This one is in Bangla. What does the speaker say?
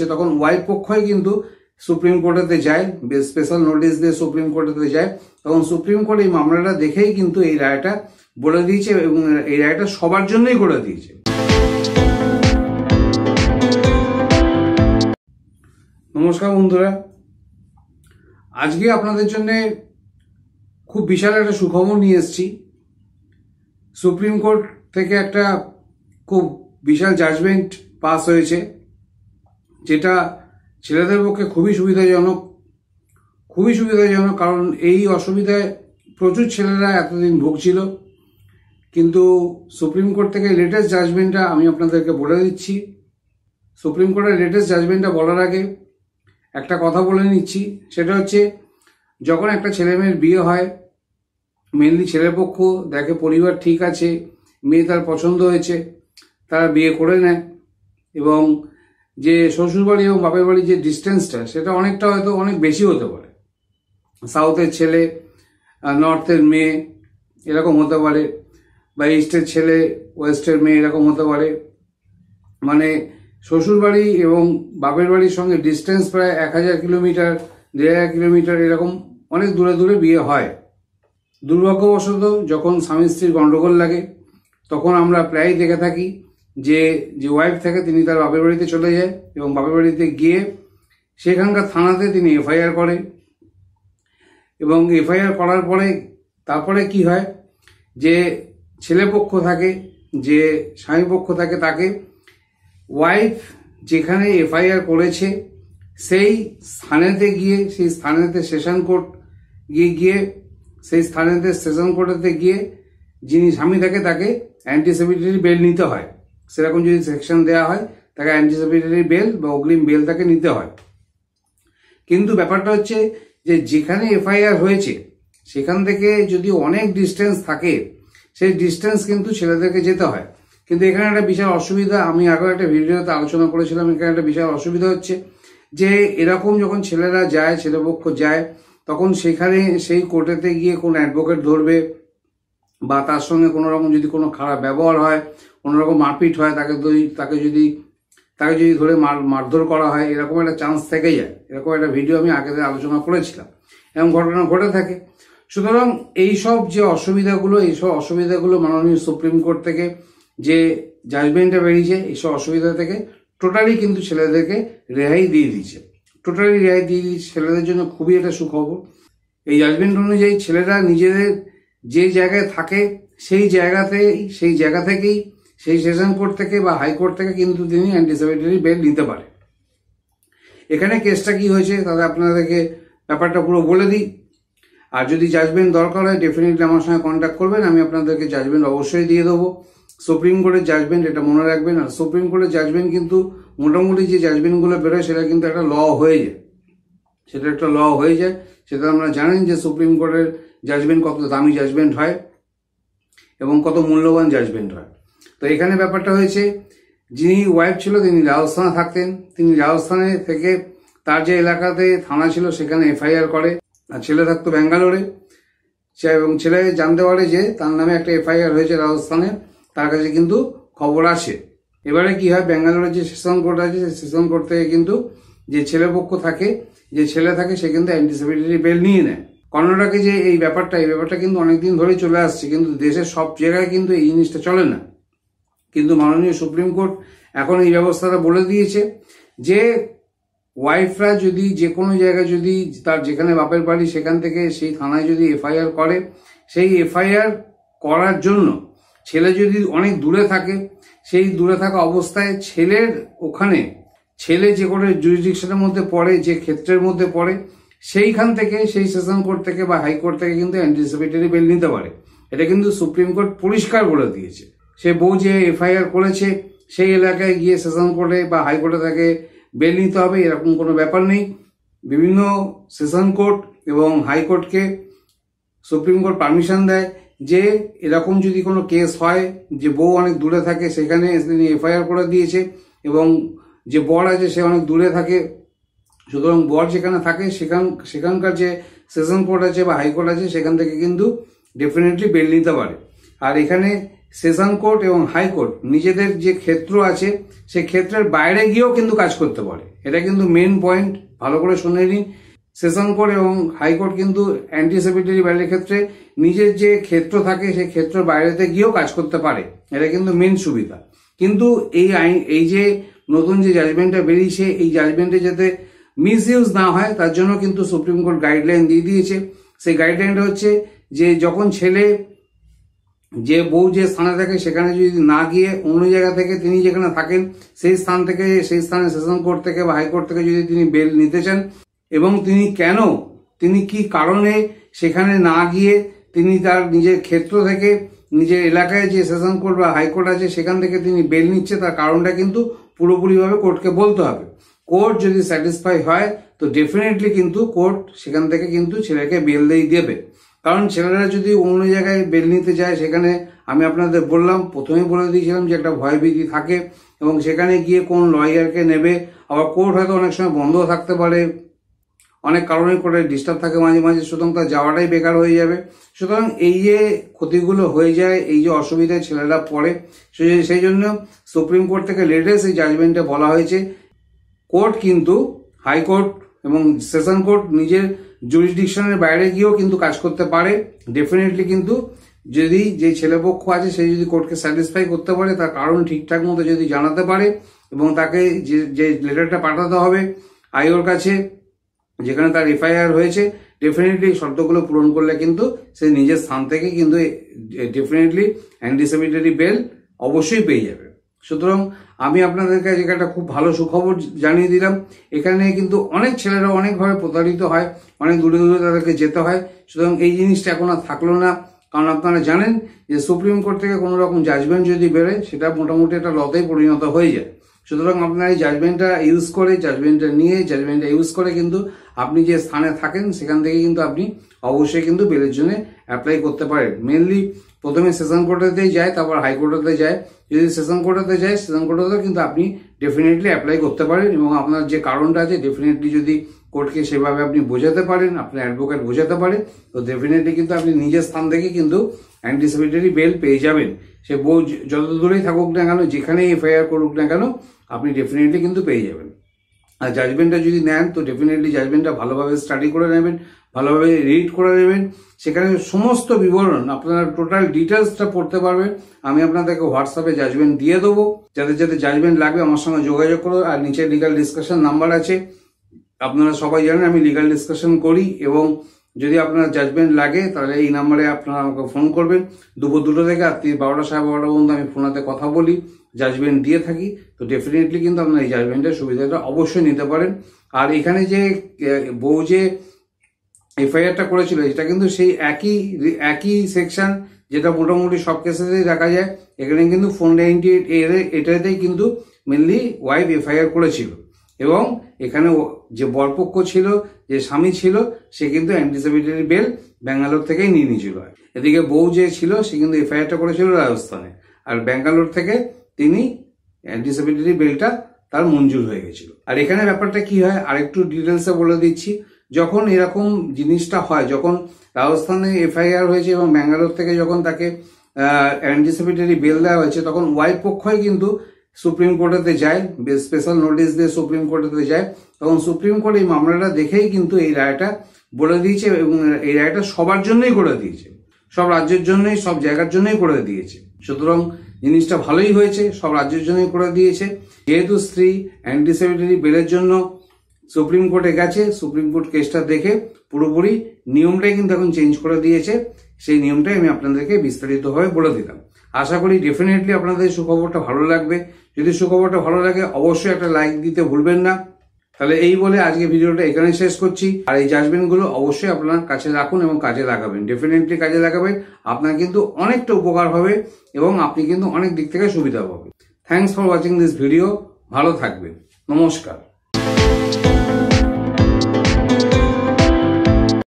হচ্ছে তখন ওয়াইফ পক্ষই কিন্তু সুপ্রিম কোর্টেতে যায়, স্পেশাল নোটিশ দিয়ে সুপ্রিম কোর্টেতে যায়। তখন সুপ্রিম কোর্ট এই মামলাটা দেখেই কিন্তু এই রায়টা বলে দিয়েছে এবং এই রায়টা সবার জন্যই করে দিয়েছে। নমস্কার বন্ধুরা, আজকে আপনাদের জন্য খুব বিশাল একটা সুখবর নিয়ে এসেছি। সুপ্রিম কোর্ট থেকে একটা খুব বিশাল জাজমেন্ট পাস হয়েছে, যেটা ছেলেদের পক্ষে খুবই সুবিধাজনক। কারণ এই অসুবিধায় প্রচুর ছেলেরা এতদিন ভুগছিল। কিন্তু সুপ্রিম কোর্ট থেকে লেটেস্ট জাজমেন্টটা আমি আপনাদেরকে বলে দিচ্ছি। সুপ্রিম কোর্টের লেটেস্ট জাজমেন্টটা বলার আগে একটা কথা বলে নিচ্ছি, সেটা হচ্ছে যখন একটা ছেলে মেয়ের বিয়ে হয়, মেনলি ছেলের পক্ষ দেখে পরিবার ঠিক আছে, মেয়ে তার পছন্দ হয়েছে, তারা বিয়ে করে নেয় এবং যে শ্বশুরবাড়ি এবং বাপের বাড়ির যে ডিস্টেন্সটা সেটা অনেকটা হয়তো অনেক বেশি হতে পারে। সাউথের ছেলে নর্থের মেয়ে এরকম হতে পারে, বা ইস্টের ছেলে ওয়েস্টের মেয়ে এরকম হতে পারে। মানে শ্বশুরবাড়ি এবং বাপের বাড়ির সঙ্গে ডিস্টেন্স প্রায় 1000 কিলোমিটার, 1500 কিলোমিটার এরকম অনেক দূরে দূরে বিয়ে হয়। দুর্ভাগ্যবশত যখন স্বামী স্ত্রীর গন্ডগোল লাগে তখন আমরা প্রায়ই দেখে থাকি যে ওয়াইফ থাকে তিনি তার বাপের বাড়িতে চলে যায় এবং বাপের বাড়িতে গিয়ে সেখানকার থানাতে তিনি এফআইআর করে এবং এফআইআর করার পরে তারপরে কি হয়, যে ছেলে পক্ষ থাকে, যে স্বামী পক্ষ থাকে, তাকে ওয়াইফ যেখানে এফআইআর করেছে সেই স্থানেতে গিয়ে সেই স্থানেতে সেশন কোর্ট গিয়ে সেই স্থানেতে সেশন কোর্টেতে গিয়ে যিনি স্বামী থাকে তাকে অ্যান্টিসিপেটরি বেল নিতে হয়। সেরকম যদি সেকশন দেওয়া হয় তাকে অ্যান্টিসিপেটরি বেল বা অগ্রিম বেল তাকে নিতে হয়। কিন্তু ব্যাপারটা হচ্ছে যে যেখানে এফআইআর হয়েছে সেখান থেকে যদি অনেক ডিস্টেন্স থাকে সেই ডিস্টেন্স কিন্তু ছেলেদেরকে যেতে হয়। কিন্তু এখানে একটা বিশাল অসুবিধা, আমি আগেও একটা ভিডিওতে আলোচনা করেছিলাম, এখানে একটা বিশাল অসুবিধা হচ্ছে যে এরকম যখন ছেলেরা যায়, ছেলেপক্ষ যায়, তখন সেখানে সেই কোর্টেতে গিয়ে কোন অ্যাডভোকেট ধরবে বা তার সঙ্গে কোনো রকম যদি কোনো খারাপ ব্যবহার হয়, কোনো রকম মারপিট হয়, তাকে যদি ধরে মারধর করা হয়, এরকম একটা চান্স থেকে যায়। এরকম একটা ভিডিও আমি আগে আলোচনা করেছিলাম, এরকম ঘটনা ঘটে থাকে। সুতরাং এইসব অসুবিধাগুলো মাননীয় সুপ্রিম কোর্ট থেকে যে জাজমেন্টটা বেরিয়েছে, এইসব অসুবিধা থেকে টোটালি কিন্তু ছেলেদেরকে রেহাই দিয়ে দিয়েছে। ছেলেদের জন্য খুবই একটা সুখবর। এই জাজমেন্ট অনুযায়ী ছেলেরা নিজেদের যে জায়গায় থাকে সেই জায়গা থেকেই সেই সেশন কোর্ট থেকে বা হাইকোর্ট থেকে কিন্তু তিনি অ্যান্টিসিপেটরি বেল নিতে পারে। এখানে কেসটা কি হয়েছে তাহলে আপনাদেরকে ব্যাপারটা পুরো বলে দিই। আর যদি জাজমেন্ট দরকার হয় ডেফিনেটলি আমার সঙ্গে কন্ট্যাক্ট করবেন, আমি আপনাদেরকে জাজমেন্ট অবশ্যই দিয়ে দেবো। সুপ্রিম কোর্টের জাজমেন্ট, এটা মনে রাখবেন। আর সুপ্রিম কোর্টের জাজমেন্ট কিন্তু মোটামুটি যে জাজমেন্টগুলো বেরোয় সেটা কিন্তু একটা ল হয়ে যায়। সেটা আমরা জানেন যে সুপ্রিম কোর্টের জাজমেন্ট কত দামি জাজমেন্ট হয় এবং কত মূল্যবান জাজমেন্ট হয়। তো এখানে ব্যাপারটা হয়েছে, যিনি ওয়াইফ ছিল তিনি রাজস্থানে থাকতেন। তিনি রাজস্থানে থেকে তার যে এলাকাতে থানা ছিল সেখানে এফআইআর করে, আর ছেলে থাকতো ব্যাঙ্গালোরে। এবং ছেলে জানতে পারে যে তার নামে একটা এফআইআর হয়েছে রাজস্থানে, তার কাছে কিন্তু খবর আসে। এবারে কি হয়, ব্যাঙ্গালোরের যে সেশন কোর্ট আছে সেই সেশন কোর্ট থেকে কিন্তু যে ছেলে থাকে সে কিন্তু অ্যান্টিসিপেটরি বেল নিয়ে নেয়। কর্ণাটকে যে এই ব্যাপারটা কিন্তু অনেকদিন ধরেই চলে আসছে, কিন্তু দেশের সব জায়গায় কিন্তু এই জিনিসটা চলে না। কিন্তু মাননীয় সুপ্রিম কোর্ট এখন এই ব্যবস্থাটা বলে দিয়েছে যে ওয়াইফরা যদি যে কোনো জায়গায় যদি তার যেখানে বাপের বাড়ি সেখান থেকে সেই থানায় যদি এফআইআর করে, সেই এফআইআর করার জন্য ছেলে যদি অনেক দূরে থাকে, সেই দূরে থাকা অবস্থায় ছেলে যে কোনো জুরিসডিকশনের মধ্যে পড়ে, যে ক্ষেত্রের মধ্যে পড়ে, সেইখান থেকে সেই সেশন কোর্ট থেকে বা হাইকোর্ট থেকে কিন্তু অ্যান্টিসিপেটরি বেল নিতে পারে। এটা কিন্তু সুপ্রিম কোর্ট পরিষ্কার বলে দিয়েছে। সে বউ যে এফআইআর করেছে সেই এলাকায় গিয়ে সেশন কোর্টে বা হাইকোর্টে তাকে বেল নিতে হবে এরকম কোনো ব্যাপার নেই। বিভিন্ন সেশন কোর্ট এবং হাইকোর্টকে সুপ্রিম কোর্ট পারমিশন দেয় যে এরকম যদি কোনো কেস হয় যে বউ অনেক দূরে থাকে, সেখানে তিনি এফআইআর করে দিয়েছে এবং যে বর আছে সে অনেক দূরে থাকে, সুতরাং বর যেখানে থাকে সেখানকার যে সেশন কোর্ট আছে বা হাইকোর্ট আছে সেখান থেকে কিন্তু ডেফিনেটলি বেল নিতে পারে। আর এখানে সেশন কোর্ট এবং হাইকোর্ট নিজেদের যে ক্ষেত্র আছে সেই ক্ষেত্রের বাইরে গিয়েও কিন্তু কাজ করতে পারে। এটা কিন্তু মেন পয়েন্ট, ভালো করে শুনে নিন। সেশন কোর্ট এবং হাইকোর্ট কিন্তু অ্যান্টিসিপেটরি বেলের ক্ষেত্রে নিজের যে ক্ষেত্র থাকে সেই ক্ষেত্রের বাইরেতে গিয়েও কাজ করতে পারে। এটা কিন্তু মেন সুবিধা। কিন্তু এই যে নতুন যে জাজমেন্টটা বেরিয়েছে, এই জাজমেন্টে যাতে মিসইউজ না হয় তার জন্য কিন্তু সুপ্রিম কোর্ট গাইডলাইন দিয়ে দিয়েছে। সেই গাইডলাইনটা হচ্ছে যে যখন ছেলে যে বউ যে স্থানে থাকে সেখানে যদি না গিয়ে অন্য জায়গা থেকে তিনি যেখানে থাকেন সেই স্থান থেকে, সেই স্থানে সেশন কোর্ট থেকে বা হাইকোর্ট থেকে যদি তিনি বেল নিতে চান এবং তিনি কি কারণে সেখানে না গিয়ে তিনি তার নিজের ক্ষেত্র থেকে নিজের এলাকায় যে সেশন কোর্ট বা হাইকোর্ট আছে সেখান থেকে তিনি বেল নিচ্ছে, তার কারণটা কিন্তু পুরোপুরিভাবে কোর্টকে বলতে হবে। কোর্ট যদি স্যাটিসফাই হয় তো ডেফিনেটলি কিন্তু কোর্ট সেখান থেকে কিন্তু ছেলেকে বেল দিয়ে দেবে। কারণ ছেলেরা যদি অন্য জায়গায় বেল নিতে যায় সেখানে আমি আপনাদের বললাম, প্রথমেই বলে দিয়েছিলাম যে একটা ভয়ভীতি থাকে এবং সেখানে গিয়ে কোন লয়ারকে নেবে, আবার কোর্ট হয়তো অনেক সময় বন্ধ থাকতে পারে, অনেক কারণে করে ডিস্টার্ব থাকে মাঝে মাঝে, সুতরাং তার যাওয়াটাই বেকার হয়ে যাবে। সুতরাং এই যে ক্ষতিগুলো হয়ে যায়, এই যে অসুবিধায় ছেলেরা পড়ে, সেই জন্য সুপ্রিম কোর্ট থেকে লেটেস্ট এই জাজমেন্টে বলা হয়েছে কোর্ট কিন্তু হাইকোর্ট এবং সেশন কোর্ট নিজের জুরিসডিকশনের বাইরে গিয়েও কিন্তু কাজ করতে পারে। ডেফিনেটলি কিন্তু যদি যে ছেলেপক্ষ আছে সে যদি কোর্টকে স্যাটিসফাই করতে পারে, তার কারণ ঠিকঠাক মতো যদি জানাতে পারে এবং তাকে যে লেটারটা পাঠাতে হবে আইওর কাছে যেখানে তার এফআইআর হয়েছে, ডেফিনেটলি শর্তগুলো পূরণ করলে কিন্তু সে নিজের স্থান থেকে কিন্তু ডেফিনেটলি অ্যান্টিসিপেটরি বেল অবশ্যই পেয়ে যাবে। সুতরাং আমি আপনাদের কাছে একটা খুব ভালো সুখবর জানিয়ে দিলাম। এখানে কিন্তু অনেক ছেলেরা অনেকভাবে প্রতারিত হয়, অনেক দূরে দূরে তাদেরকে যেতে হয়। সুতরাং এই জিনিসটা এখন আর থাকলো না, কারণ আপনারা জানেন যে সুপ্রিম কোর্ট থেকে কোনো রকম জাজমেন্ট যদি বেরোয় সেটা মোটামুটি একটা লতেই পরিণত হয়ে যায়। সুতরাং আপনারা এই জাজমেন্টটা ইউজ করে কিন্তু আপনি যে স্থানে থাকেন সেখান থেকে কিন্তু আপনি অবশ্যই কিন্তু বেলের জন্য অ্যাপ্লাই করতে পারেন। মেনলি প্রথমে সেশন কোর্টেতেই যায়, তারপর হাইকোর্টেতে যায়। যদি সেশন কোর্টেতে যায়, সেশন কোর্টেতেও কিন্তু আপনি ডেফিনেটলি অ্যাপ্লাই করতে পারেন এবং আপনার যে কারণটা আছে ডেফিনেটলি যদি কোর্টকে সেভাবে আপনি বোঝাতে পারেন, আপনার অ্যাডভোকেট বোঝাতে পারে, তো ডেফিনেটলি কিন্তু আপনি নিজের স্থান থেকে কিন্তু অ্যান্টিসিপেটরি বেল পেয়ে যাবেন। সে বউ যত দূরেই থাকুক না কেন, যেখানেই এফআইআর করুক না কেন, আপনি ডেফিনেটলি কিন্তু পেয়ে যাবেন। আর জাজমেন্টটা যদি নেন তো ডেফিনেটলি জাজমেন্টটা ভালোভাবে স্টাডি করে নেবেন, ভালোভাবে রিড করে নেবেন। সেখানে সমস্ত বিবরণ আপনারা টোটাল ডিটেলসটা পড়তে পারবেন। আমি আপনাদেরকে হোয়াটসঅ্যাপে জাজমেন্ট দিয়ে দেবো, যাদের জাজমেন্ট লাগবে আমার সঙ্গে যোগাযোগ করো। আর নিচে লিগাল ডিসকাশন নাম্বার আছে, আপনারা সবাই জানেন আমি লিগাল ডিসকাশন করি এবং যদি আপনার জাজমেন্ট লাগে তাহলে এই নাম্বারে আপনারা আমাকে ফোন করবেন। দুপুর 2টা থেকে রাত্রি 12টা 12:30 পর্যন্ত আমি ফোনাতে কথা বলি, জাজমেন্ট দিয়ে থাকি। তো ডেফিনেটলি কিন্তু আপনার এই জাজমেন্টের সুবিধাটা অবশ্যই নিতে পারেন। আর এখানে যে বউ যে এফআইআরটা করেছিল এটা কিন্তু সেই একই সেকশন যেটা মোটামুটি সব কেসেতেই দেখা যায়। এখানে কিন্তু 498 এটাতেই কিন্তু মেনলি ওয়াইফ এফআইআর করেছিল এবং এখানে যে বরপক্ষ ছিল, যে স্বামী ছিল, সে কিন্তু অ্যান্টিসিপেটরি বেল ব্যাঙ্গালোর থেকেই নিয়ে নিয়েছিল। এদিকে বউ যে ছিল সে কিন্তু এফআইআরটা করেছিল রাজস্থানে, আর ব্যাঙ্গালোর থেকে তিনি অ্যান্টিসিপেটরি বেলটা তার মঞ্জুর হয়ে গেছিল। আর এখানে ব্যাপারটা কি হয় আরেকটু ডিটেলসে বলে দিচ্ছি। যখন এরকম জিনিসটা হয়, যখন রাজস্থানে এফআইআর হয়েছে এবং ব্যাঙ্গালোর থেকে যখন তাকে অ্যান্টিসিপেটরি বেল দেওয়া হয়েছে, তখন ওয়াইফ পক্ষই কিন্তু সুপ্রিম কোর্টেতে যায়, স্পেশাল নোটিশ দিয়ে সুপ্রিম কোর্টেতে যায়। তখন সুপ্রিম কোর্ট এই মামলাটা দেখেই কিন্তু এই রায়টা বলে দিয়েছে এবং এই রায়টা সবার জন্যই করে দিয়েছে, সব রাজ্যের জন্যই, সব জায়গার জন্যই করে দিয়েছে। সুতরাং জিনিসটা ভালোই হয়েছে, সব রাজ্যের জন্যই করে দিয়েছে। যেহেতু স্ত্রী অ্যান্টিসিপেটরি বেলের জন্য সুপ্রিম কোর্টে গেছে, সুপ্রিম কোর্ট কেসটা দেখে পুরোপুরি নিয়মটাই কিন্তু এখন চেঞ্জ করে দিয়েছে। সেই নিয়মটাই আমি আপনাদেরকে বিস্তারিতভাবে বলে দিলাম। আশা করি ডেফিনেটলি আপনাদের সুখবরটা ভালো লাগবে। যদি সুখবরটা ভালো লাগে অবশ্যই একটা লাইক দিতে ভুলবেন না। তাহলে এই বলে আজকে ভিডিওটা এখানে শেষ করছি। আর এই জাজমেন্টগুলো অবশ্যই আপনার কাছে রাখুন এবং কাজে লাগাবেন, ডেফিনেটলি কাজে লাগাবেন। আপনার কিন্তু অনেকটা উপকার হবে এবং আপনি কিন্তু অনেক দিক থেকে সুবিধা পাবেন। Thanks for watching this video. ভালো থাকবেন, নমস্কার।